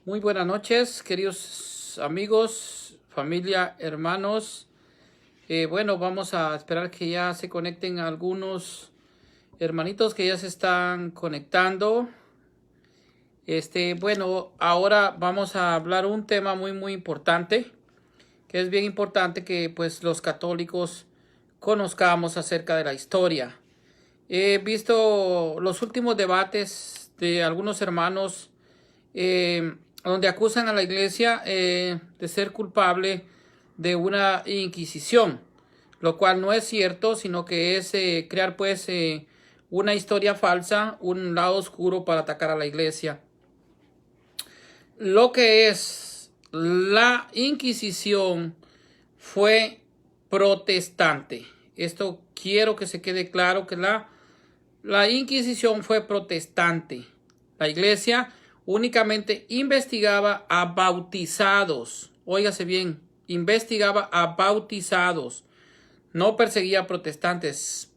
Muy buenas noches, queridos amigos, familia, hermanos. Bueno, vamos a esperar que ya se conecten algunos hermanitos que ya se están conectando. Bueno, ahora vamos a hablar un tema muy importante, que es bien importante que pues los católicos conozcamos acerca de la historia. He visto los últimos debates de algunos hermanos donde acusan a la iglesia de ser culpable de una inquisición, lo cual no es cierto, sino que es crear pues una historia falsa, un lado oscuro para atacar a la iglesia. Lo que es la Inquisición fue protestante. Esto quiero que se quede claro que la Inquisición fue protestante. La iglesia únicamente investigaba a bautizados. Óigase bien, investigaba a bautizados. No perseguía a protestantes.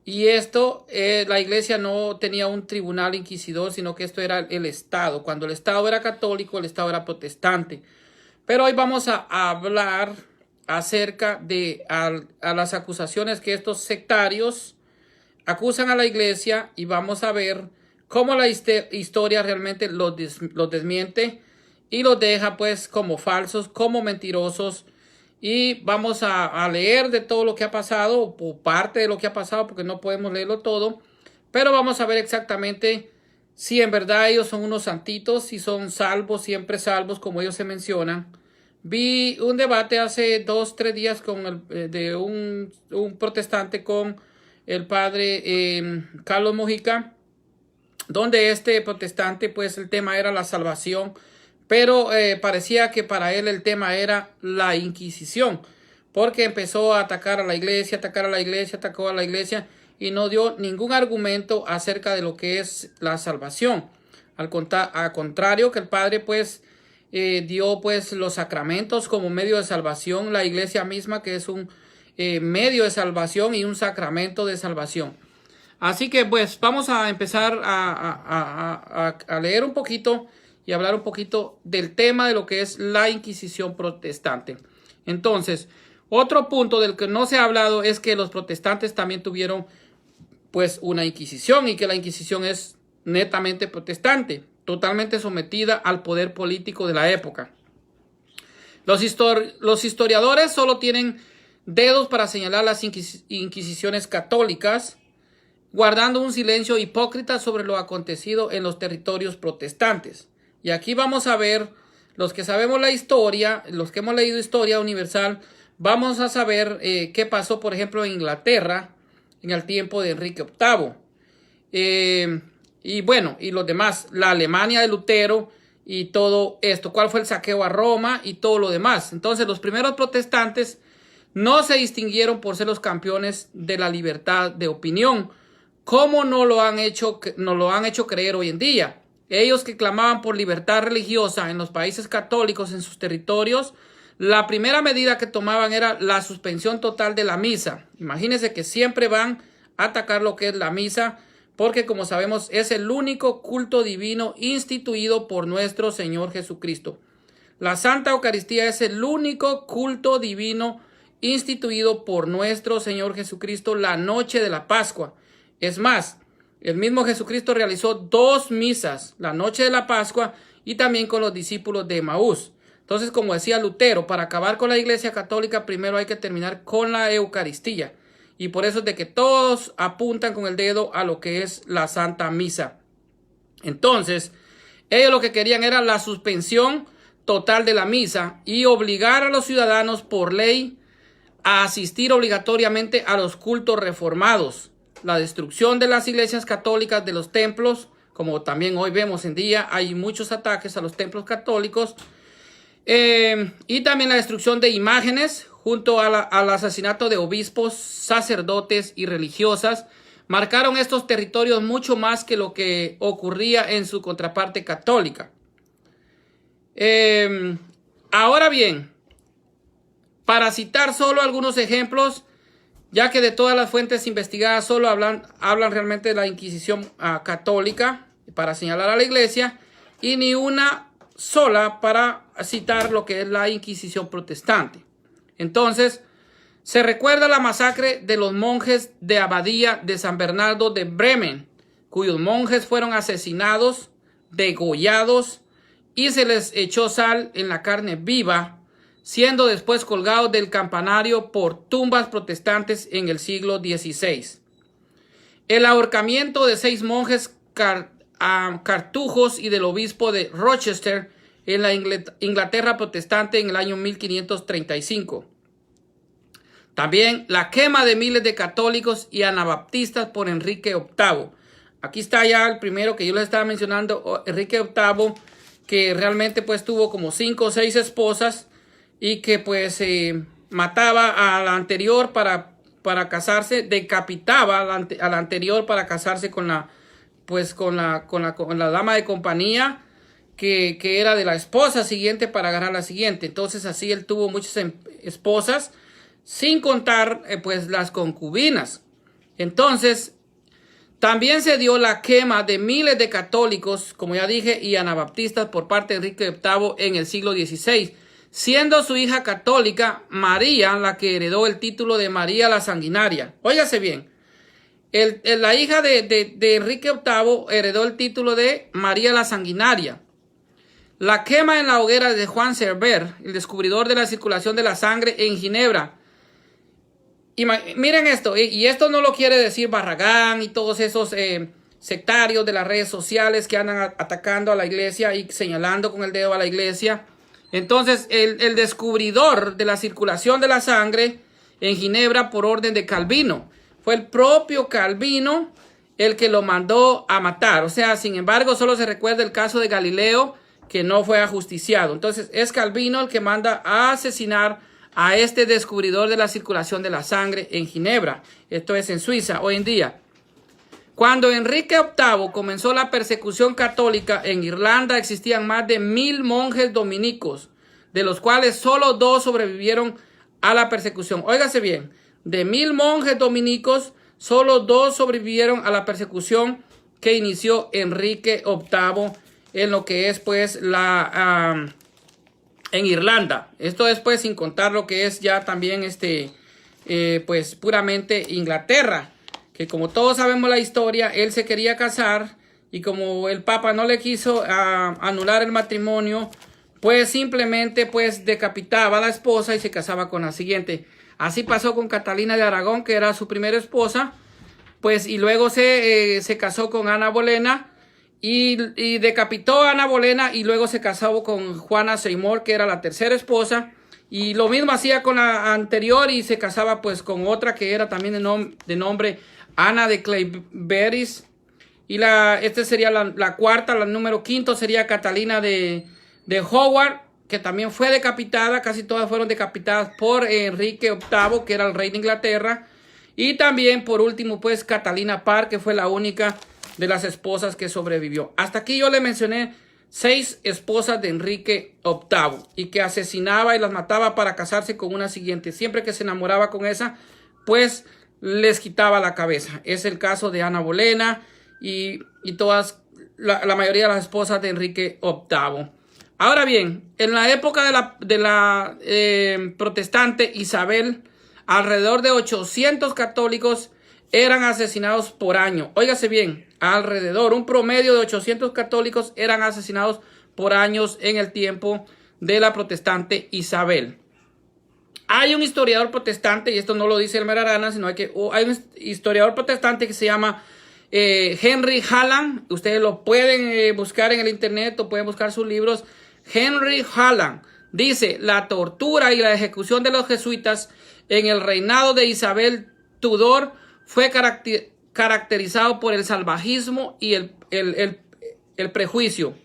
Y esto, la iglesia no tenía un tribunal inquisidor, sino que esto era el Estado. Cuando el Estado era católico, el Estado era protestante. Pero hoy vamos a hablar acerca de a las acusaciones que estos sectarios acusan a la iglesia, y vamos a ver cómo la historia realmente los desmiente y los deja pues como falsos, como mentirosos. Y vamos a leer de todo lo que ha pasado, o parte de lo que ha pasado, porque no podemos leerlo todo, pero vamos a ver exactamente si en verdad ellos son unos santitos, si son salvos, siempre salvos, como ellos se mencionan. Vi un debate hace 2-3 días de un protestante con el padre Carlos Mojica, donde este protestante pues el tema era la salvación, pero parecía que para él el tema era la Inquisición, porque empezó a atacar a la iglesia, atacó a la iglesia y no dio ningún argumento acerca de lo que es la salvación. Al contrario, que el padre pues dio pues los sacramentos como medio de salvación, la iglesia misma que es un medio de salvación y un sacramento de salvación. Así que pues vamos a empezar a leer un poquito y hablar un poquito del tema de lo que es la Inquisición protestante. Entonces, otro punto del que no se ha hablado es que los protestantes también tuvieron pues una Inquisición, y que la Inquisición es netamente protestante, totalmente sometida al poder político de la época. Los historiadores solo tienen dedos para señalar las inquisiciones católicas, guardando un silencio hipócrita sobre lo acontecido en los territorios protestantes. Y aquí vamos a ver, los que sabemos la historia, los que hemos leído historia universal, vamos a saber qué pasó, por ejemplo, en Inglaterra en el tiempo de Enrique VIII. Y bueno, y los demás, la Alemania de Lutero y todo esto, cuál fue el saqueo a Roma y todo lo demás. Entonces, los primeros protestantes no se distinguieron por ser los campeones de la libertad de opinión, como nos lo han hecho creer hoy en día. Ellos que clamaban por libertad religiosa en los países católicos, en sus territorios, la primera medida que tomaban era la suspensión total de la misa. Imagínense que siempre van a atacar lo que es la misa, porque como sabemos es el único culto divino instituido por nuestro Señor Jesucristo. La Santa Eucaristía es el único culto divino instituido por nuestro Señor Jesucristo la noche de la Pascua. Es más, el mismo Jesucristo realizó 2 misas, la noche de la Pascua y también con los discípulos de Emaús. Entonces, como decía Lutero, para acabar con la Iglesia Católica primero hay que terminar con la Eucaristía. Y por eso es de que todos apuntan con el dedo a lo que es la Santa Misa. Entonces, ellos lo que querían era la suspensión total de la misa y obligar a los ciudadanos por ley a asistir obligatoriamente a los cultos reformados. La destrucción de las iglesias católicas, de los templos, como también hoy vemos en día, hay muchos ataques a los templos católicos, y también la destrucción de imágenes, junto al asesinato de obispos, sacerdotes y religiosas, marcaron estos territorios mucho más que lo que ocurría en su contraparte católica. Ahora bien, para citar solo algunos ejemplos, ya que de todas las fuentes investigadas solo hablan realmente de la Inquisición católica para señalar a la iglesia, y ni una sola para citar lo que es la Inquisición protestante. Entonces, se recuerda la masacre de los monjes de Abadía de San Bernardo de Bremen, cuyos monjes fueron asesinados, degollados y se les echó sal en la carne viva, siendo después colgados del campanario por tumbas protestantes en el siglo XVI. El ahorcamiento de 6 monjes cartujos y del obispo de Rochester en la Inglaterra protestante en el año 1535. También la quema de miles de católicos y anabaptistas por Enrique VIII. Aquí está ya el primero que yo les estaba mencionando, Enrique VIII, que realmente pues tuvo como 5 o 6 esposas y que pues mataba a la anterior para casarse, decapitaba a la anterior para casarse con la dama de compañía que era de la esposa siguiente para agarrar la siguiente. Entonces así él tuvo muchas esposas, sin contar pues las concubinas. Entonces también se dio la quema de miles de católicos, como ya dije, y anabaptistas por parte de Enrique VIII en el siglo XVI, siendo su hija católica María la que heredó el título de María la Sanguinaria. Óigase bien, la hija de Enrique VIII heredó el título de María la Sanguinaria. La quema en la hoguera de Juan Server, el descubridor de la circulación de la sangre en Ginebra. Y miren esto, y esto no lo quiere decir Barragán y todos esos sectarios de las redes sociales que andan atacando a la iglesia y señalando con el dedo a la iglesia. Entonces, el descubridor de la circulación de la sangre en Ginebra por orden de Calvino. Fue el propio Calvino el que lo mandó a matar. O sea, sin embargo, solo se recuerda el caso de Galileo, que no fue ajusticiado. Entonces, es Calvino el que manda a asesinar a este descubridor de la circulación de la sangre en Ginebra. Esto es en Suiza hoy en día. Cuando Enrique VIII comenzó la persecución católica en Irlanda, existían más de 1000 monjes dominicos, de los cuales solo 2 sobrevivieron a la persecución. Óigase bien, de 1000 monjes dominicos, solo 2 sobrevivieron a la persecución que inició Enrique VIII en lo que es pues en Irlanda. Esto es pues sin contar lo que es ya también pues puramente Inglaterra, que como todos sabemos la historia, él se quería casar y como el Papa no le quiso anular el matrimonio, pues simplemente pues decapitaba a la esposa y se casaba con la siguiente. Así pasó con Catalina de Aragón, que era su primera esposa, pues y luego se casó con Ana Bolena y decapitó a Ana Bolena y luego se casó con Juana Seymour, que era la tercera esposa, y lo mismo hacía con la anterior y se casaba pues con otra que era también de nombre Ana de Clayberis, y esta sería la cuarta. La número 5 sería Catalina de Howard, que también fue decapitada. Casi todas fueron decapitadas por Enrique VIII, que era el rey de Inglaterra. Y también por último pues Catalina Parr, que fue la única de las esposas que sobrevivió. Hasta aquí yo le mencioné 6 esposas de Enrique VIII y que asesinaba y las mataba para casarse con una siguiente. Siempre que se enamoraba con esa, pues les quitaba la cabeza. Es el caso de Ana Bolena y todas, la mayoría de las esposas de Enrique VIII. Ahora bien, en la época de la protestante Isabel, alrededor de 800 católicos eran asesinados por año. Óigase bien, alrededor, un promedio de 800 católicos eran asesinados por años en el tiempo de la protestante Isabel. Hay un historiador protestante, y esto no lo dice el Merarana, sino hay un historiador protestante que se llama Henry Hallam. Ustedes lo pueden buscar en el internet o pueden buscar sus libros. Henry Hallam dice: la tortura y la ejecución de los jesuitas en el reinado de Isabel Tudor fue caracterizado por el salvajismo y el prejuicio.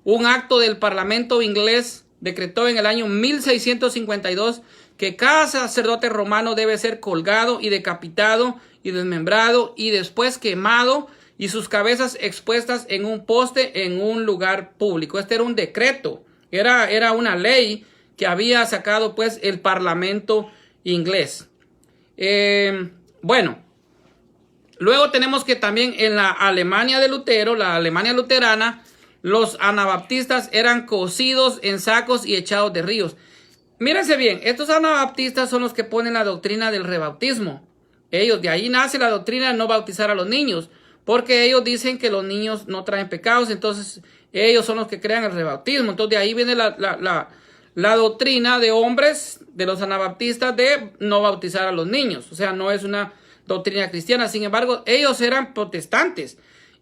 Un acto del Parlamento inglés decretó en el año 1652 que cada sacerdote romano debe ser colgado y decapitado y desmembrado y después quemado y sus cabezas expuestas en un poste en un lugar público. Este era un decreto, era una ley que había sacado pues el Parlamento inglés. Bueno, luego tenemos que también en la Alemania de Lutero, la Alemania luterana, los anabaptistas eran cocidos en sacos y echados de ríos. Mírense bien, estos anabaptistas son los que ponen la doctrina del rebautismo. Ellos, de ahí nace la doctrina de no bautizar a los niños, porque ellos dicen que los niños no traen pecados, entonces ellos son los que crean el rebautismo. Entonces de ahí viene la doctrina de hombres, de los anabaptistas, de no bautizar a los niños. O sea, no es una doctrina cristiana. Sin embargo, ellos eran protestantes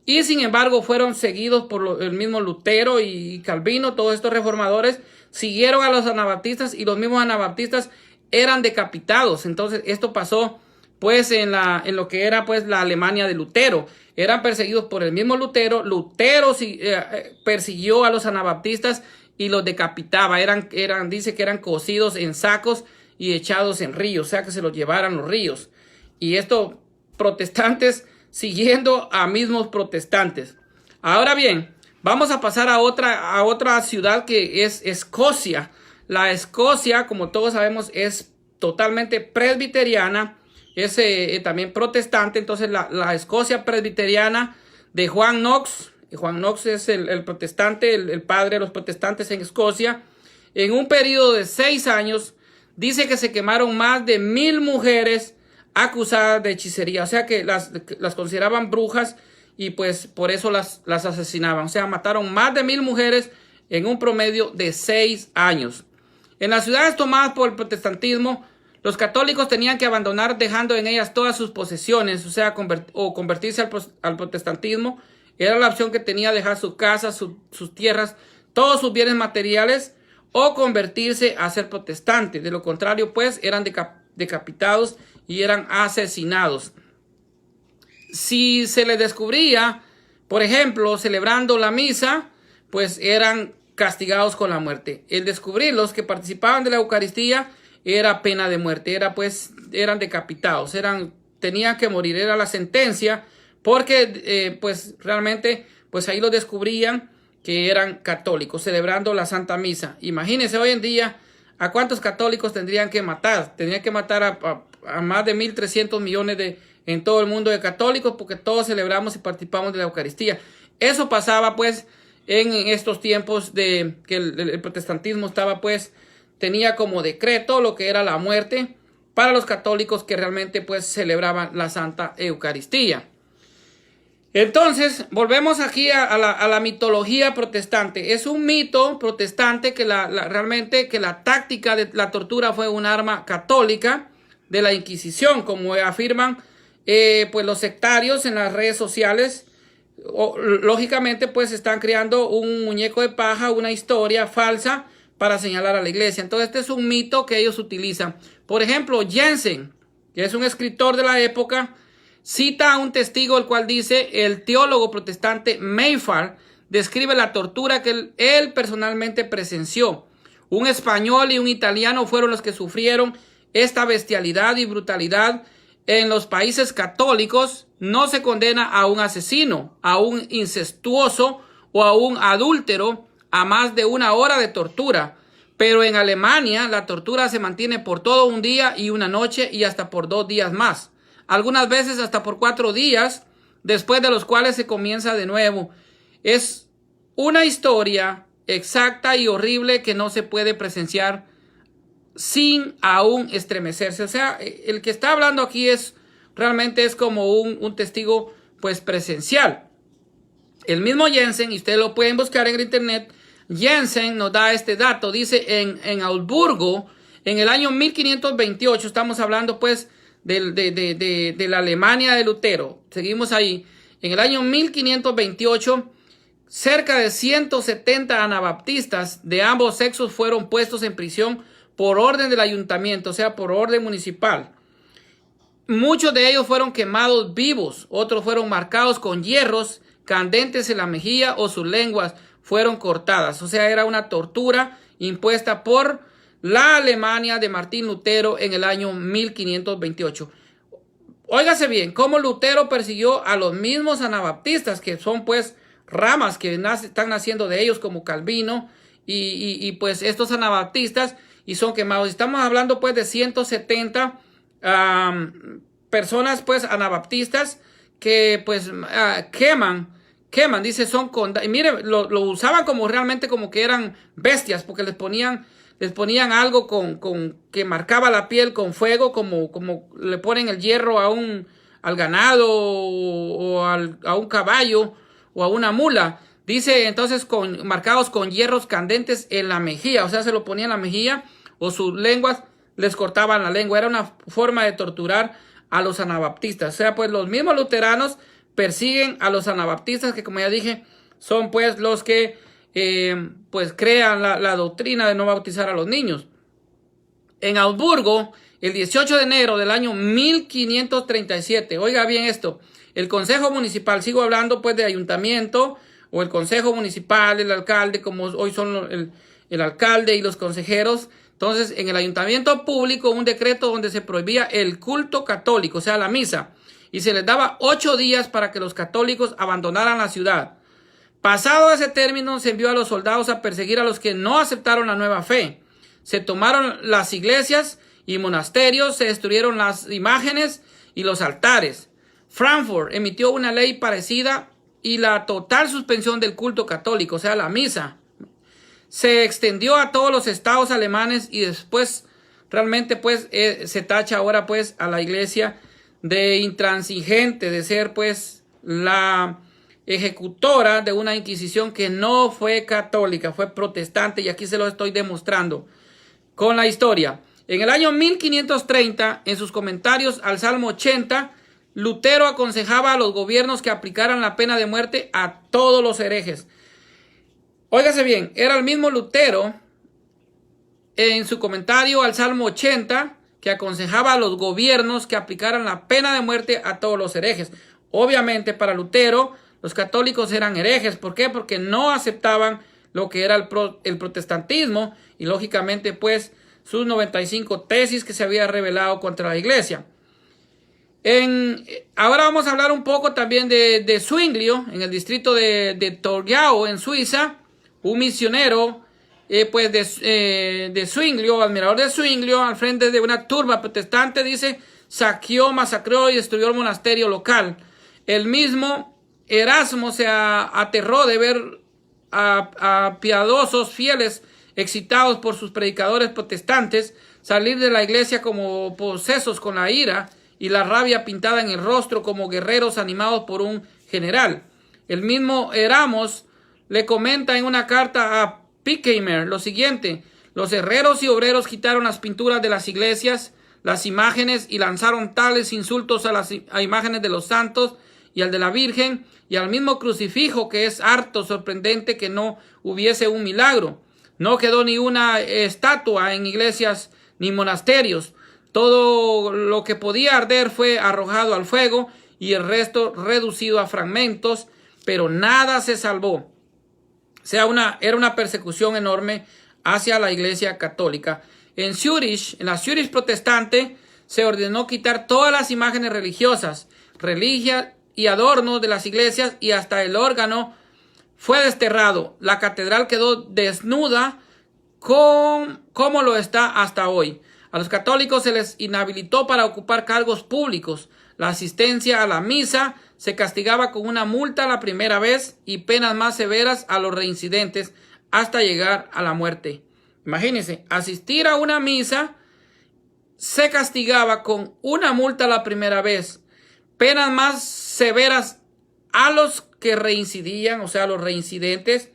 y sin embargo fueron seguidos por el mismo Lutero y Calvino. Todos estos reformadores siguieron a los anabaptistas y los mismos anabaptistas eran decapitados. Entonces esto pasó pues en lo que era pues la Alemania de Lutero. Eran perseguidos por el mismo Lutero. Lutero persiguió a los anabaptistas y los decapitaba. Dice que eran cocidos en sacos y echados en ríos, o sea que se los llevaran los ríos. Y esto, protestantes siguiendo a mismos protestantes. Ahora bien, vamos a pasar a otra ciudad que es Escocia. La Escocia, como todos sabemos, es totalmente presbiteriana, es también protestante. Entonces la Escocia presbiteriana de Juan Knox. Juan Knox es el protestante, el padre de los protestantes en Escocia. En un periodo de 6 años, dice que se quemaron más de 1000 mujeres acusadas de hechicería. O sea que las consideraban brujas y pues por eso las asesinaban. O sea, mataron más de 1000 mujeres en un promedio de 6 años. En las ciudades tomadas por el protestantismo, los católicos tenían que abandonar dejando en ellas todas sus posesiones, o sea, convertirse al protestantismo. Era la opción que tenía, dejar su casa, sus tierras, todos sus bienes materiales, o convertirse a ser protestante. De lo contrario, pues, eran decapitados y eran asesinados. Si se les descubría, por ejemplo, celebrando la misa, pues eran castigados con la muerte. El descubrirlos que participaban de la Eucaristía era pena de muerte. Eran decapitados, tenían que morir, era la sentencia. Porque pues realmente pues ahí lo descubrían que eran católicos celebrando la Santa Misa. Imagínense hoy en día a cuántos católicos tendrían que matar. Tendrían que matar a más de 1.300 millones en todo el mundo de católicos, porque todos celebramos y participamos de la Eucaristía. Eso pasaba pues en estos tiempos de que el protestantismo tenía como decreto lo que era la muerte para los católicos que realmente pues celebraban la Santa Eucaristía. Entonces, volvemos aquí a la mitología protestante. Es un mito protestante que realmente que la táctica de la tortura fue un arma católica de la Inquisición, como afirman pues los sectarios en las redes sociales. Lógicamente, pues están creando un muñeco de paja, una historia falsa para señalar a la iglesia. Entonces, este es un mito que ellos utilizan. Por ejemplo, Jensen, que es un escritor de la época, cita a un testigo el cual dice: el teólogo protestante Mayfar describe la tortura que él personalmente presenció. Un español y un italiano fueron los que sufrieron esta bestialidad y brutalidad. En los países católicos no se condena a un asesino, a un incestuoso o a un adúltero a más de 1 hora de tortura. Pero en Alemania la tortura se mantiene por todo un día y una noche y hasta por 2 días más. Algunas veces hasta por 4 días, después de los cuales se comienza de nuevo. Es una historia exacta y horrible que no se puede presenciar sin aún estremecerse. O sea, el que está hablando aquí realmente es como un testigo pues presencial. El mismo Jensen, y ustedes lo pueden buscar en el internet, Jensen nos da este dato. Dice en Augsburgo, en el año 1528, estamos hablando pues de la Alemania de Lutero. Seguimos ahí. En el año 1528, cerca de 170 anabaptistas de ambos sexos fueron puestos en prisión por orden del ayuntamiento, o sea, por orden municipal. Muchos de ellos fueron quemados vivos, otros fueron marcados con hierros candentes en la mejilla o sus lenguas fueron cortadas. O sea, era una tortura impuesta por la Alemania de Martín Lutero en el año 1528. Óigase bien, cómo Lutero persiguió a los mismos anabaptistas, que son pues ramas que están naciendo de ellos, como Calvino y pues estos anabaptistas, y son quemados. Estamos hablando pues de 170 personas pues anabaptistas que pues queman queman, dice, y mire, lo usaban como realmente como que eran bestias, porque les ponían algo con que marcaba la piel con fuego, como le ponen el hierro al ganado a un caballo o a una mula. Dice entonces marcados con hierros candentes en la mejilla, o sea, se lo ponían en la mejilla o sus lenguas les cortaban la lengua. Era una forma de torturar a los anabaptistas. O sea, pues los mismos luteranos persiguen a los anabaptistas, que como ya dije, son pues los que pues crean la doctrina de no bautizar a los niños. En Augsburgo, el 18 de enero del año 1537, oiga bien esto, el Consejo Municipal, sigo hablando pues de ayuntamiento, o el Consejo Municipal, el alcalde, como hoy son el alcalde y los consejeros. Entonces, en el ayuntamiento público, un decreto donde se prohibía el culto católico, o sea, la misa, y se les daba 8 días para que los católicos abandonaran la ciudad. Pasado ese término, se envió a los soldados a perseguir a los que no aceptaron la nueva fe. Se tomaron las iglesias y monasterios, se destruyeron las imágenes y los altares. Frankfurt emitió una ley parecida y la total suspensión del culto católico, o sea, la misa, se extendió a todos los estados alemanes y después realmente pues se tacha ahora pues a la iglesia de intransigente, de ser pues la ejecutora de una inquisición que no fue católica, fue protestante, y aquí se lo estoy demostrando con la historia. En el año 1530, en sus comentarios al Salmo 80, Lutero aconsejaba a los gobiernos que aplicaran la pena de muerte a todos los herejes. Óigase bien, era el mismo Lutero en su comentario al Salmo 80 que aconsejaba a los gobiernos que aplicaran la pena de muerte a todos los herejes. Obviamente para Lutero los católicos eran herejes. ¿Por qué? Porque no aceptaban lo que era el protestantismo y lógicamente pues sus 95 tesis que se había revelado contra la iglesia. Ahora vamos a hablar un poco también de Zwinglio, en el distrito de Torgau, en Suiza. Un misionero pues de Zwinglio, admirador de Zwinglio, al frente de una turba protestante, dice, saqueó, masacró y destruyó el monasterio local. El mismo Erasmo se aterró de ver a piadosos fieles excitados por sus predicadores protestantes salir de la iglesia como posesos con la ira y la rabia pintada en el rostro, como guerreros animados por un general. El mismo Erasmus le comenta en una carta a Pickheimer lo siguiente: los herreros y obreros quitaron las pinturas de las iglesias, las imágenes, y lanzaron tales insultos a imágenes de los santos y al de la Virgen y al mismo crucifijo, que es harto sorprendente que no hubiese un milagro. No quedó ni una estatua en iglesias ni monasterios. Todo lo que podía arder fue arrojado al fuego y el resto reducido a fragmentos, pero nada se salvó. O sea, era una persecución enorme hacia la iglesia católica. En Zurich, en la Zurich protestante, se ordenó quitar todas las imágenes religiosas, religias y adornos de las iglesias, y hasta el órgano fue desterrado. La catedral quedó desnuda como lo está hasta hoy. A los católicos se les inhabilitó para ocupar cargos públicos. La asistencia a la misa se castigaba con una multa la primera vez y penas más severas a los reincidentes hasta llegar a la muerte. Imagínense, asistir a una misa se castigaba con una multa la primera vez, penas más severas a los que reincidían, o sea, a los reincidentes,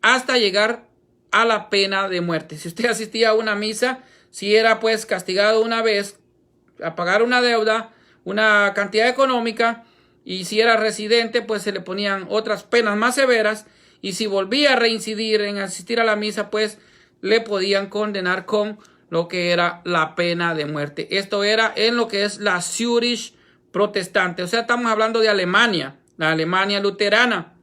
hasta llegar a la pena de muerte. Si usted asistía a una misa, si era pues castigado una vez a pagar una deuda, una cantidad económica, y si era residente, pues se le ponían otras penas más severas, y si volvía a reincidir en asistir a la misa, pues le podían condenar con lo que era la pena de muerte. Esto era en lo que es la Zurich protestante. O sea, estamos hablando de Alemania, la Alemania luterana.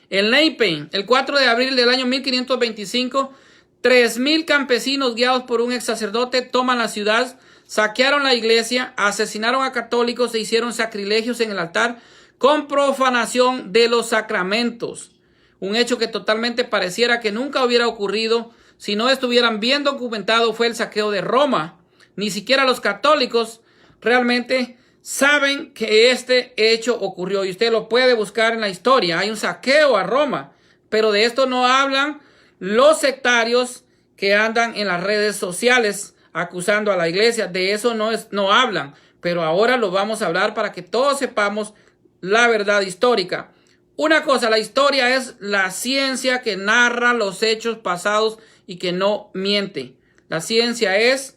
En Leipzig, el 4 de abril del año 1525, 3,000 campesinos guiados por un ex sacerdote toman la ciudad, saquearon la iglesia, asesinaron a católicos e hicieron sacrilegios en el altar con profanación de los sacramentos. Un hecho que totalmente pareciera que nunca hubiera ocurrido si no estuvieran bien documentado fue el saqueo de Roma. Ni siquiera los católicos realmente saben que este hecho ocurrió y usted lo puede buscar en la historia. Hay un saqueo a Roma, pero de esto no hablan los sectarios que andan en las redes sociales acusando a la iglesia. De eso no hablan, pero ahora lo vamos a hablar para que todos sepamos la verdad histórica. Una cosa, la historia es la ciencia que narra los hechos pasados y que no miente. La ciencia es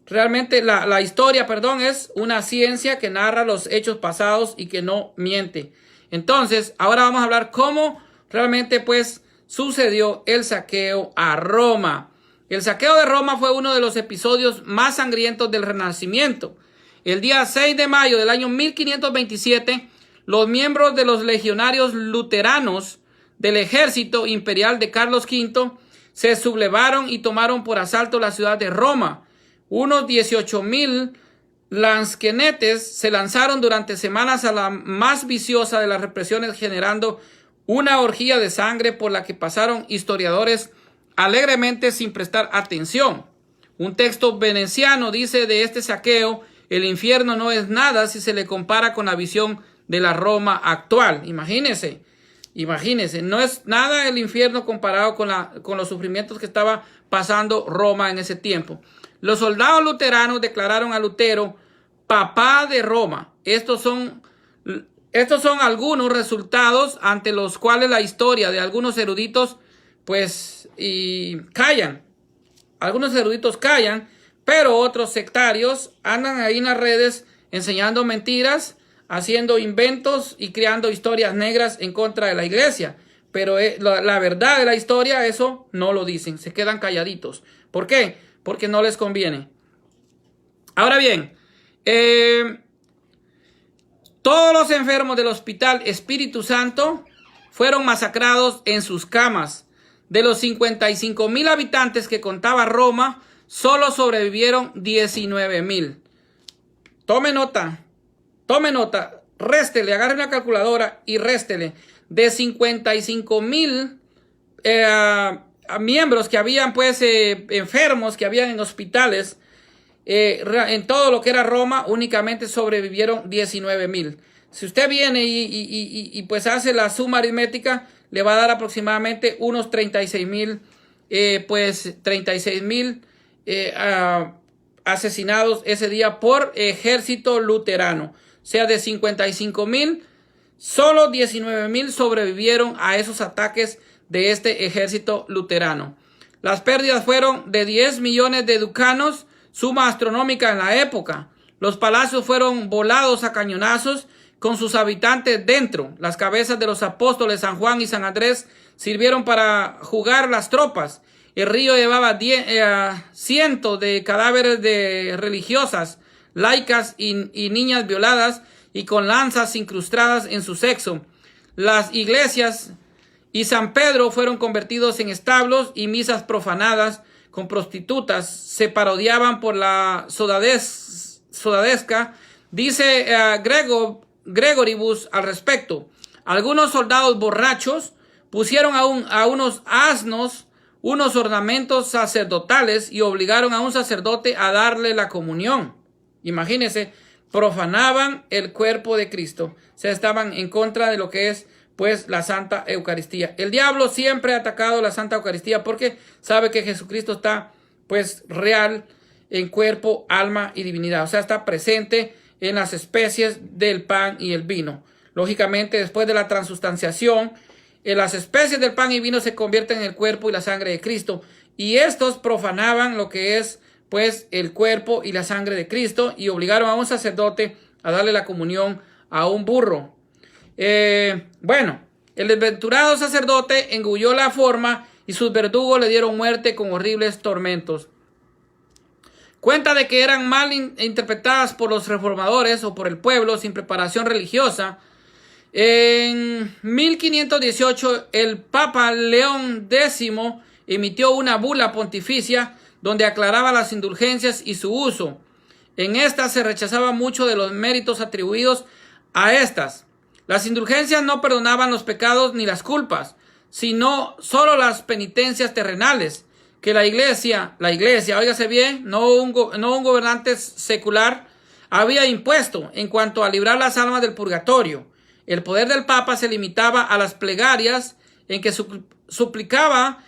realmente, la historia, perdón, es una ciencia que narra los hechos pasados y que no miente. Entonces, ahora vamos a hablar cómo realmente pues sucedió el saqueo a Roma. El saqueo de Roma fue uno de los episodios más sangrientos del Renacimiento. El día 6 de mayo del año 1527, los miembros de los legionarios luteranos del ejército imperial de Carlos V se sublevaron y tomaron por asalto la ciudad de Roma. Unos 18,000 lansquenetes se lanzaron durante semanas a la más viciosa de las represiones, generando una orgía de sangre por la que pasaron historiadores alegremente sin prestar atención. Un texto veneciano dice de este saqueo: el infierno no es nada si se le compara con la visión de la Roma actual. Imagínense, no es nada el infierno comparado con los sufrimientos que estaba pasando Roma en ese tiempo. Los soldados luteranos declararon a Lutero papá de Roma. Estos son algunos resultados ante los cuales la historia de algunos eruditos callan. Algunos eruditos callan, pero otros sectarios andan ahí en las redes enseñando mentiras, haciendo inventos y creando historias negras en contra de la iglesia. Pero la verdad de la historia, eso no lo dicen, se quedan calladitos. ¿Por qué? Porque no les conviene. Ahora bien, todos los enfermos del Hospital Espíritu Santo fueron masacrados en sus camas. De los 55,000 habitantes que contaba Roma, solo sobrevivieron 19,000. Tome nota, réstele, agarre una calculadora y réstele. De 55,000 miembros que habían, enfermos que habían en hospitales, en todo lo que era Roma, únicamente sobrevivieron 19,000. Si usted viene y hace la suma aritmética, le va a dar aproximadamente unos 36,000, 36,000 asesinados ese día por ejército luterano. O sea, de 55,000, solo 19,000 sobrevivieron a esos ataques de este ejército luterano. Las pérdidas fueron de 10 millones de ducanos, suma astronómica en la época. Los palacios fueron volados a cañonazos con sus habitantes dentro. Las cabezas de los apóstoles San Juan y San Andrés sirvieron para jugar las tropas. El río llevaba cientos de cadáveres de religiosas, laicas y niñas violadas y con lanzas incrustadas en su sexo. Las iglesias y San Pedro fueron convertidos en establos y misas profanadas con prostitutas. Se parodiaban por la sodadesca. Dice Gregoribus al respecto: algunos soldados borrachos pusieron a unos asnos unos ornamentos sacerdotales y obligaron a un sacerdote a darle la comunión. Imagínense, profanaban el cuerpo de Cristo. O sea, estaban en contra de lo que es la Santa Eucaristía. El diablo siempre ha atacado la Santa Eucaristía porque sabe que Jesucristo está real en cuerpo, alma y divinidad. O sea, está presente en las especies del pan y el vino. Lógicamente, después de la transustanciación, las especies del pan y vino se convierten en el cuerpo y la sangre de Cristo. Y estos profanaban lo que es el cuerpo y la sangre de Cristo y obligaron a un sacerdote a darle la comunión a un burro. El desventurado sacerdote engulló la forma y sus verdugos le dieron muerte con horribles tormentos. Cuenta de que eran mal interpretadas por los reformadores o por el pueblo sin preparación religiosa. En 1518 el Papa León X emitió una bula pontificia donde aclaraba las indulgencias y su uso. En esta se rechazaba mucho de los méritos atribuidos a estas. Las indulgencias no perdonaban los pecados ni las culpas, sino solo las penitencias terrenales, que la iglesia, óigase bien, no un gobernante secular, había impuesto en cuanto a librar las almas del purgatorio. El poder del Papa se limitaba a las plegarias en que suplicaba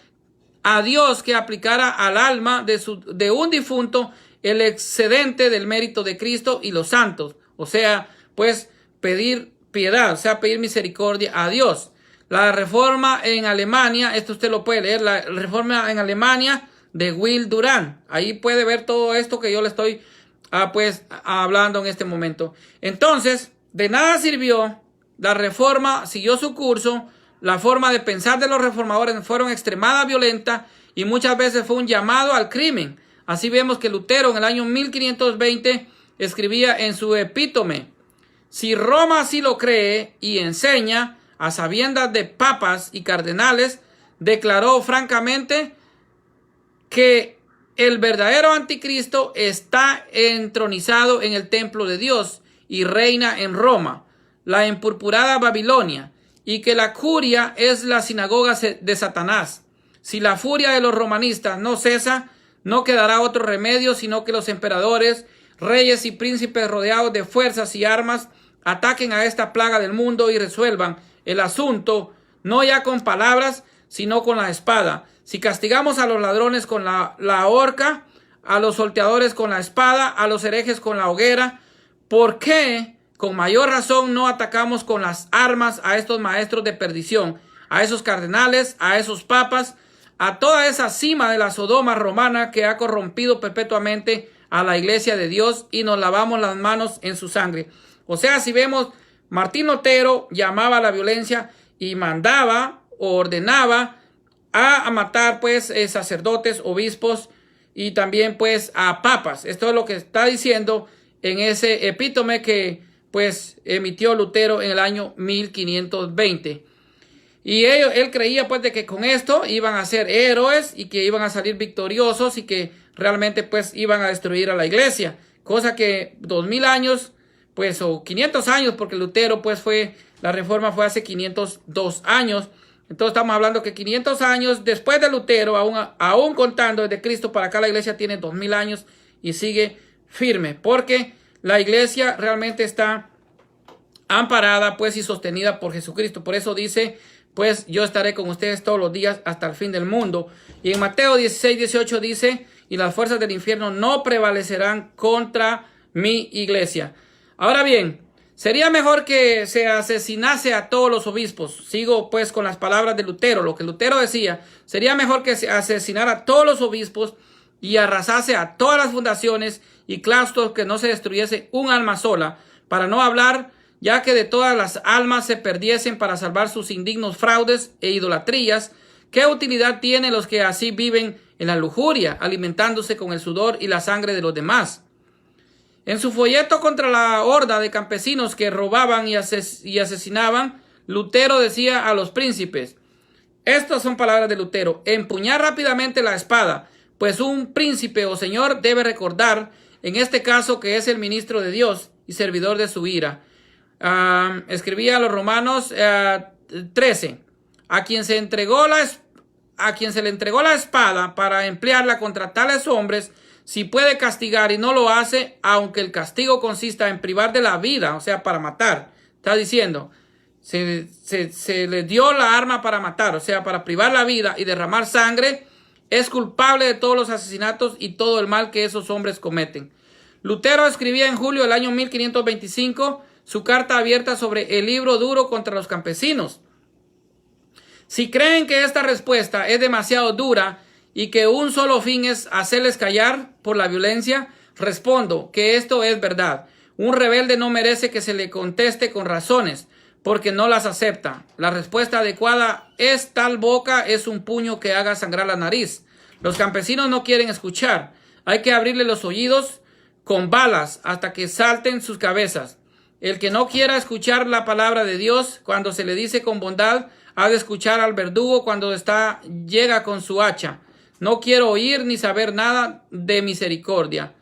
a Dios que aplicara al alma de un difunto el excedente del mérito de Cristo y los santos. O sea, pues pedir piedad, o sea, pedir misericordia a Dios. La reforma en Alemania, esto usted lo puede leer, la reforma en Alemania de Will Durant. Ahí puede ver todo esto que yo le estoy hablando en este momento. Entonces, de nada sirvió. La reforma siguió su curso. La forma de pensar de los reformadores fueron extremadamente violentas y muchas veces fue un llamado al crimen. Así vemos que Lutero en el año 1520 escribía en su epítome: si Roma así lo cree y enseña, a sabiendas de papas y cardenales, declaró francamente que el verdadero anticristo está entronizado en el templo de Dios y reina en Roma, la empurpurada Babilonia, y que la curia es la sinagoga de Satanás. Si la furia de los romanistas no cesa, no quedará otro remedio sino que los emperadores, reyes y príncipes rodeados de fuerzas y armas ataquen a esta plaga del mundo y resuelvan el asunto no ya con palabras, sino con la espada. Si castigamos a los ladrones con la horca, a los solteadores con la espada, a los herejes con la hoguera, ¿por qué con mayor razón no atacamos con las armas a estos maestros de perdición, a esos cardenales, a esos papas, a toda esa cima de la Sodoma romana que ha corrompido perpetuamente a la iglesia de Dios, y nos lavamos las manos en su sangre? O sea, si vemos, Martín Lutero llamaba a la violencia y mandaba o ordenaba a matar sacerdotes, obispos y también a papas. Esto es lo que está diciendo en ese epítome que emitió Lutero en el año 1520. Y él creía de que con esto iban a ser héroes y que iban a salir victoriosos y que realmente iban a destruir a la iglesia. Cosa que 2000 años o 500 años, porque Lutero la reforma fue hace 502 años. Entonces estamos hablando que 500 años después de Lutero, aún contando desde Cristo para acá, la iglesia tiene 2000 años y sigue firme, porque la iglesia realmente está amparada y sostenida por Jesucristo. Por eso dice, yo estaré con ustedes todos los días hasta el fin del mundo. Y en Mateo 16:18 dice, y las fuerzas del infierno no prevalecerán contra mi iglesia. Ahora bien, sería mejor que se asesinase a todos los obispos. Sigo con las palabras de Lutero. Lo que Lutero decía, sería mejor que se asesinara a todos los obispos y arrasase a todas las fundaciones y claustros, que no se destruyese un alma sola, para no hablar ya que de todas las almas se perdiesen para salvar sus indignos fraudes e idolatrías. ¿Qué utilidad tienen los que así viven en la lujuria, alimentándose con el sudor y la sangre de los demás? En su folleto contra la horda de campesinos que robaban y asesinaban, Lutero decía a los príncipes, estas son palabras de Lutero: empuñar rápidamente la espada, pues un príncipe o señor debe recordar, en este caso, que es el ministro de Dios y servidor de su ira. Escribía a los Romanos 13, a quien se le entregó la espada para emplearla contra tales hombres, si puede castigar y no lo hace, aunque el castigo consista en privar de la vida, o sea, para matar. Está diciendo, se le dio la arma para matar, o sea, para privar la vida y derramar sangre, es culpable de todos los asesinatos y todo el mal que esos hombres cometen. Lutero escribía en julio del año 1525 su carta abierta sobre el libro duro contra los campesinos. Si creen que esta respuesta es demasiado dura y que un solo fin es hacerles callar por la violencia, respondo que esto es verdad. Un rebelde no merece que se le conteste con razones, porque no las acepta. La respuesta adecuada es: tal boca es un puño que haga sangrar la nariz. Los campesinos no quieren escuchar. Hay que abrirle los oídos con balas hasta que salten sus cabezas. El que no quiera escuchar la palabra de Dios cuando se le dice con bondad, ha de escuchar al verdugo cuando llega con su hacha. No quiero oír ni saber nada de misericordia.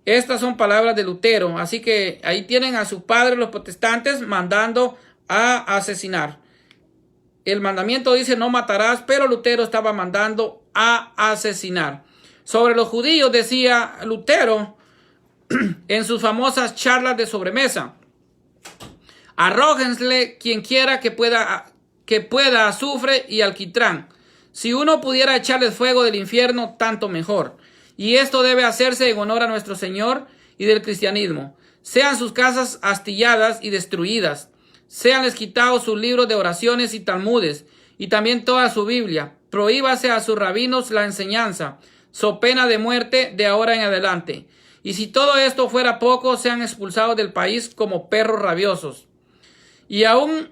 Estas son palabras de Lutero. Así que ahí tienen a sus padres los protestantes mandando a asesinar. El mandamiento dice no matarás, pero Lutero estaba mandando a asesinar. Sobre los judíos decía Lutero, en sus famosas charlas de sobremesa. Arrójenle quien quiera que pueda azufre y alquitrán. Si uno pudiera echarles fuego del infierno, tanto mejor. Y esto debe hacerse en honor a nuestro Señor y del cristianismo. Sean sus casas astilladas y destruidas. Seanles quitados sus libros de oraciones y talmudes, y también toda su Biblia. Prohíbase a sus rabinos la enseñanza, so pena de muerte de ahora en adelante. Y si todo esto fuera poco, sean expulsados del país como perros rabiosos. Y aún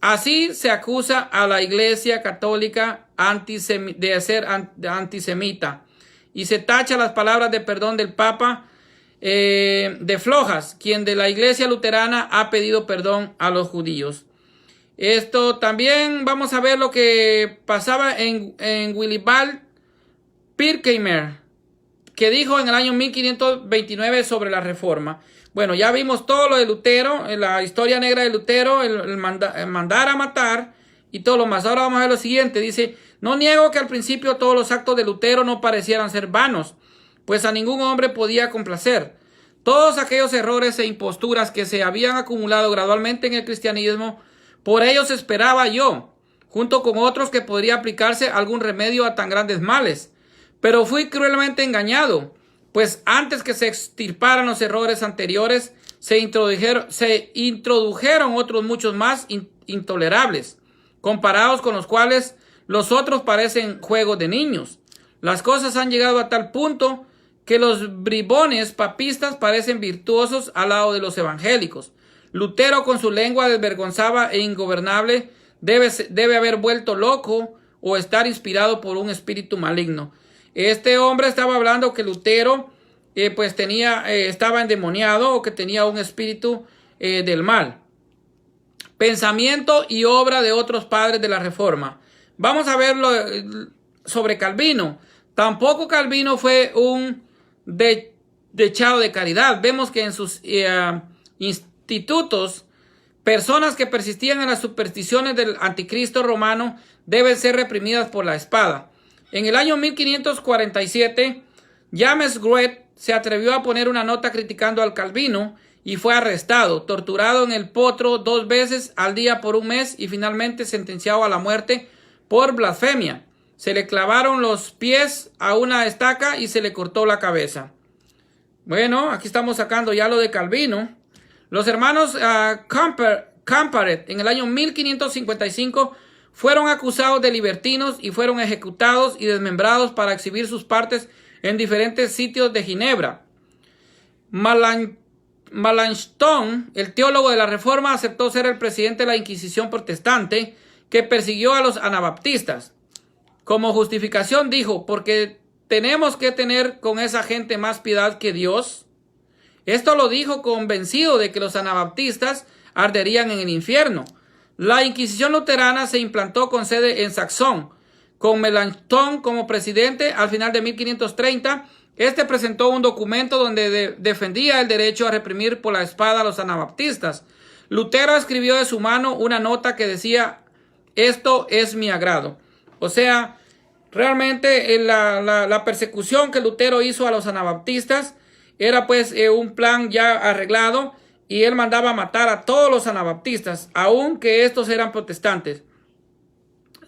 así se acusa a la Iglesia Católica de ser antisemita. Y se tacha las palabras de perdón del Papa de flojas, quien de la Iglesia Luterana ha pedido perdón a los judíos. Esto también vamos a ver lo que pasaba en Willibald Pirkheimer, que dijo en el año 1529 sobre la Reforma. Bueno, ya vimos todo lo de Lutero, la historia negra de Lutero, el mandar a matar y todo lo más. Ahora vamos a ver lo siguiente. Dice, no niego que al principio todos los actos de Lutero no parecieran ser vanos, pues a ningún hombre podía complacer. Todos aquellos errores e imposturas que se habían acumulado gradualmente en el cristianismo, por ellos esperaba yo, junto con otros, que podría aplicarse algún remedio a tan grandes males. Pero fui cruelmente engañado, pues antes que se extirparan los errores anteriores, se introdujeron otros muchos más intolerables, comparados con los cuales los otros parecen juegos de niños. Las cosas han llegado a tal punto que los bribones papistas parecen virtuosos al lado de los evangélicos. Lutero, con su lengua desvergonzada e ingobernable, debe haber vuelto loco o estar inspirado por un espíritu maligno. Este hombre estaba hablando que Lutero estaba endemoniado o que tenía un espíritu del mal. Pensamiento y obra de otros padres de la Reforma. Vamos a verlo sobre Calvino. Tampoco Calvino fue un dechado de caridad. Vemos que en sus institutos, personas que persistían en las supersticiones del anticristo romano deben ser reprimidas por la espada. En el año 1547, James Gruet se atrevió a poner una nota criticando al Calvino y fue arrestado, torturado en el potro 2 veces al día por un mes y finalmente sentenciado a la muerte por blasfemia. Se le clavaron los pies a una estaca y se le cortó la cabeza. Bueno, aquí estamos sacando ya lo de Calvino. Los hermanos Camparet en el año 1555 fueron acusados de libertinos y fueron ejecutados y desmembrados para exhibir sus partes en diferentes sitios de Ginebra. Melanchthon, el teólogo de la Reforma, aceptó ser el presidente de la Inquisición protestante que persiguió a los anabaptistas. Como justificación dijo, porque tenemos que tener con esa gente más piedad que Dios. Esto lo dijo convencido de que los anabaptistas arderían en el infierno. La Inquisición luterana se implantó con sede en Saxón. Con Melanchthon como presidente, al final de 1530, este presentó un documento donde defendía el derecho a reprimir por la espada a los anabaptistas. Lutero escribió de su mano una nota que decía, esto es mi agrado. O sea, realmente la persecución que Lutero hizo a los anabaptistas era pues un plan ya arreglado, y él mandaba matar a todos los anabaptistas, aunque estos eran protestantes.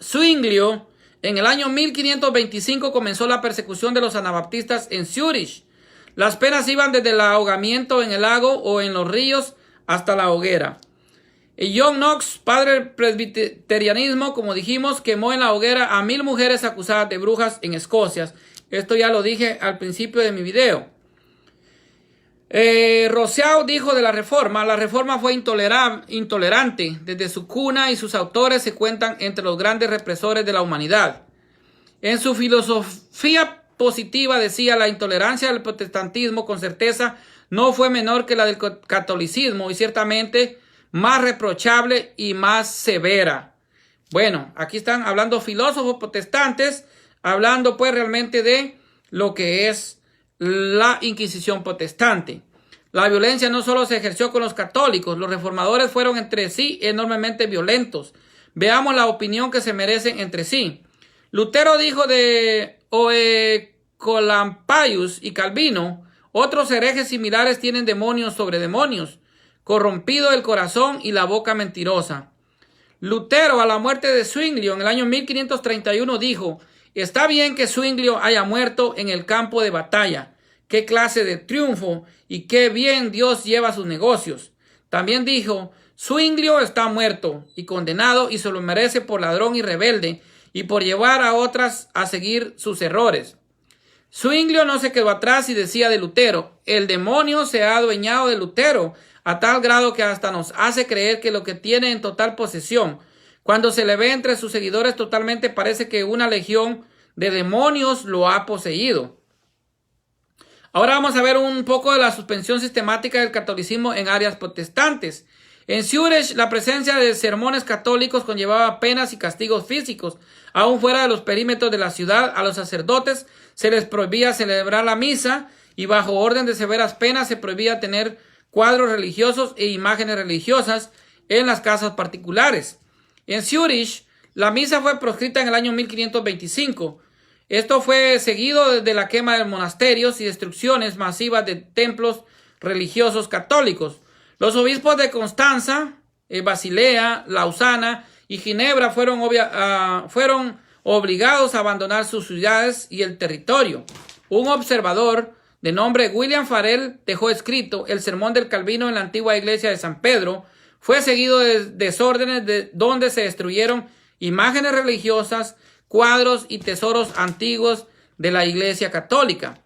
Zwinglio, en el año 1525 comenzó la persecución de los anabaptistas en Zúrich. Las penas iban desde el ahogamiento en el lago o en los ríos hasta la hoguera. John Knox, padre del presbiterianismo, como dijimos, quemó en la hoguera a 1000 mujeres acusadas de brujas en Escocia. Esto ya lo dije al principio de mi video. Rousseau dijo de la Reforma fue intolerante. Desde su cuna y sus autores se cuentan entre los grandes represores de la humanidad. En su filosofía positiva decía, la intolerancia del protestantismo con certeza no fue menor que la del catolicismo y ciertamente más reprochable y más severa. Bueno, aquí están hablando filósofos protestantes, hablando pues realmente de lo que es la Inquisición protestante. La violencia no solo se ejerció con los católicos, los reformadores fueron entre sí enormemente violentos. Veamos la opinión que se merecen entre sí. Lutero dijo de Oecolampaius y Calvino, Otros herejes similares tienen demonios sobre demonios, corrompido el corazón y la boca mentirosa. Lutero, a la muerte de Zwinglio en el año 1531, dijo: está bien que Zwinglio haya muerto en el campo de batalla. Qué clase de triunfo y qué bien Dios lleva sus negocios. También dijo: Zwinglio está muerto y condenado y se lo merece por ladrón y rebelde y por llevar a otras a seguir sus errores. Zwinglio no se quedó atrás y decía de Lutero: el demonio se ha adueñado de Lutero a tal grado que hasta nos hace creer que lo que tiene en total posesión. Cuando se le ve entre sus seguidores totalmente parece que una legión de demonios lo ha poseído. Ahora vamos a ver un poco de la suspensión sistemática del catolicismo en áreas protestantes. En Zúrich, la presencia de sermones católicos conllevaba penas y castigos físicos. Aún fuera de los perímetros de la ciudad, a los sacerdotes se les prohibía celebrar la misa y bajo orden de severas penas se prohibía tener cuadros religiosos e imágenes religiosas en las casas particulares. En Zúrich, la misa fue proscrita en el año 1525. Esto fue seguido de la quema de monasterios y destrucciones masivas de templos religiosos católicos. Los obispos de Constanza, Basilea, Lausana y Ginebra fueron obligados a abandonar sus ciudades y el territorio. Un observador de nombre William Farel dejó escrito: el sermón del Calvino en la antigua iglesia de San Pedro fue seguido de desórdenes donde se destruyeron imágenes religiosas, cuadros y tesoros antiguos de la iglesia católica.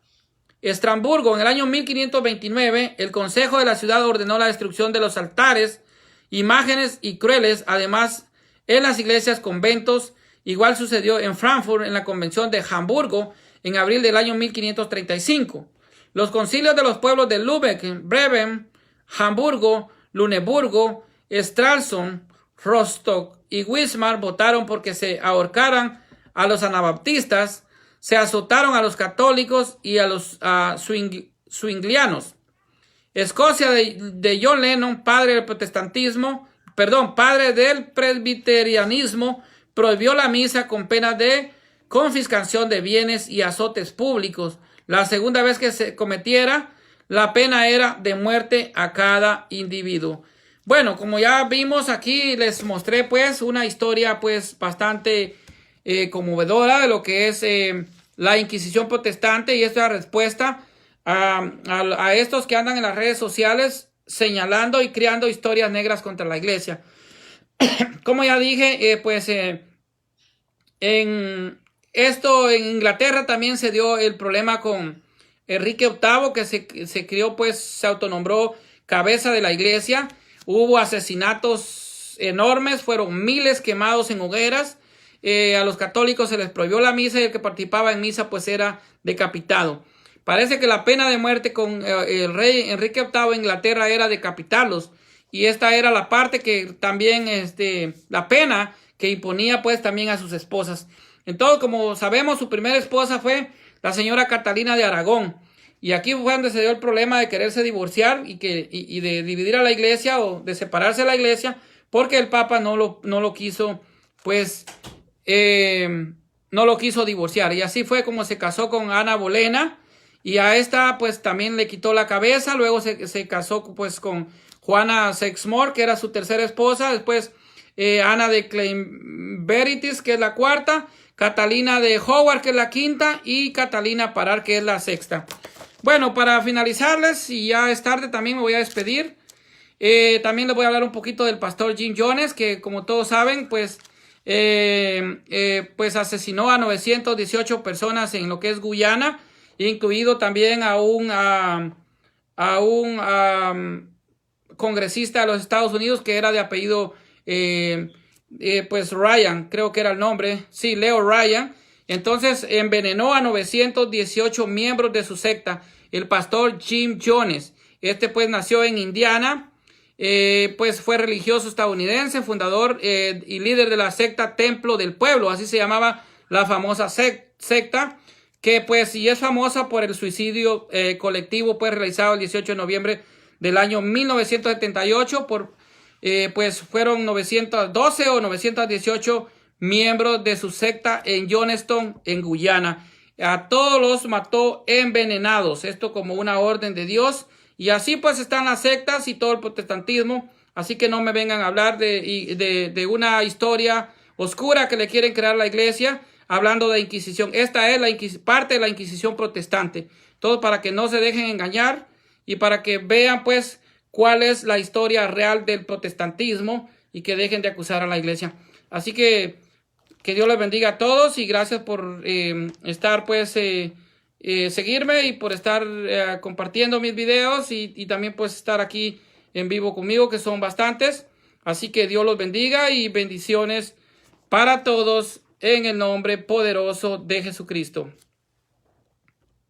Estrasburgo, en el año 1529, el consejo de la ciudad ordenó la destrucción de los altares, imágenes y crueles, además en las iglesias, conventos. Igual sucedió en Frankfurt, en la convención de Hamburgo, en abril del año 1535. Los concilios de los pueblos de Lübeck, Bremen, Hamburgo, Luneburgo, Stralsund, Rostock y Wismar votaron porque se ahorcaran a los anabaptistas, se azotaron a los católicos y a los zwinglianos. Escocia, de John Lennon, padre del presbiterianismo, prohibió la misa con pena de confiscación de bienes y azotes públicos. La segunda vez que se cometiera, la pena era de muerte a cada individuo. Bueno, como ya vimos aquí, les mostré pues una historia pues bastante conmovedora de lo que es la Inquisición protestante, y esta es la respuesta a estos que andan en las redes sociales señalando y creando historias negras contra la iglesia. Como ya dije, en Inglaterra también se dio el problema con Enrique VIII, que se crió, pues se autonombró cabeza de la iglesia. Hubo asesinatos enormes, fueron miles quemados en hogueras. A los católicos se les prohibió la misa y el que participaba en misa pues era decapitado. Parece que la pena de muerte con el rey Enrique VIII de Inglaterra era decapitarlos, y esta era la parte que también la pena que imponía pues también a sus esposas. Entonces, como sabemos, su primera esposa fue la señora Catalina de Aragón, y aquí fue donde se dio el problema de quererse divorciar y de dividir a la iglesia o de separarse de la iglesia, porque el Papa no lo quiso pues no lo quiso divorciar, y así fue como se casó con Ana Bolena, y a esta pues también le quitó la cabeza. Luego se casó pues con Juana Sexmore, que era su tercera esposa. Después Ana de Kleinberitis, que es la cuarta, Catalina de Howard, que es la quinta, y Catalina Parar, que es la sexta. Bueno, para finalizarles, y ya es tarde, también me voy a despedir. También les voy a hablar un poquito del pastor Jim Jones, que como todos saben pues asesinó a 918 personas en lo que es Guyana, incluido también a un congresista de los Estados Unidos que era de apellido pues Ryan, creo que era el nombre, sí, Leo Ryan. Entonces envenenó a 918 miembros de su secta, el pastor Jim Jones. Pues nació en Indiana. Pues fue religioso estadounidense, fundador y líder de la secta Templo del Pueblo, así se llamaba la famosa secta, que pues y es famosa por el suicidio colectivo pues realizado el 18 de noviembre del año 1978 pues fueron 912 o 918 miembros de su secta en Johnstown, en Guyana. a todos los mató envenenados. Esto como una orden de Dios. Y así pues están las sectas y todo el protestantismo. Así que no me vengan a hablar de una historia oscura que le quieren crear a la iglesia hablando de Inquisición. Esta es parte de la Inquisición protestante. Todo para que no se dejen engañar y para que vean pues cuál es la historia real del protestantismo y que dejen de acusar a la iglesia. Así que Dios les bendiga a todos y gracias por estar pues seguirme y por estar compartiendo mis videos y también pues estar aquí en vivo conmigo, que son bastantes. Así que Dios los bendiga y bendiciones para todos en el nombre poderoso de Jesucristo.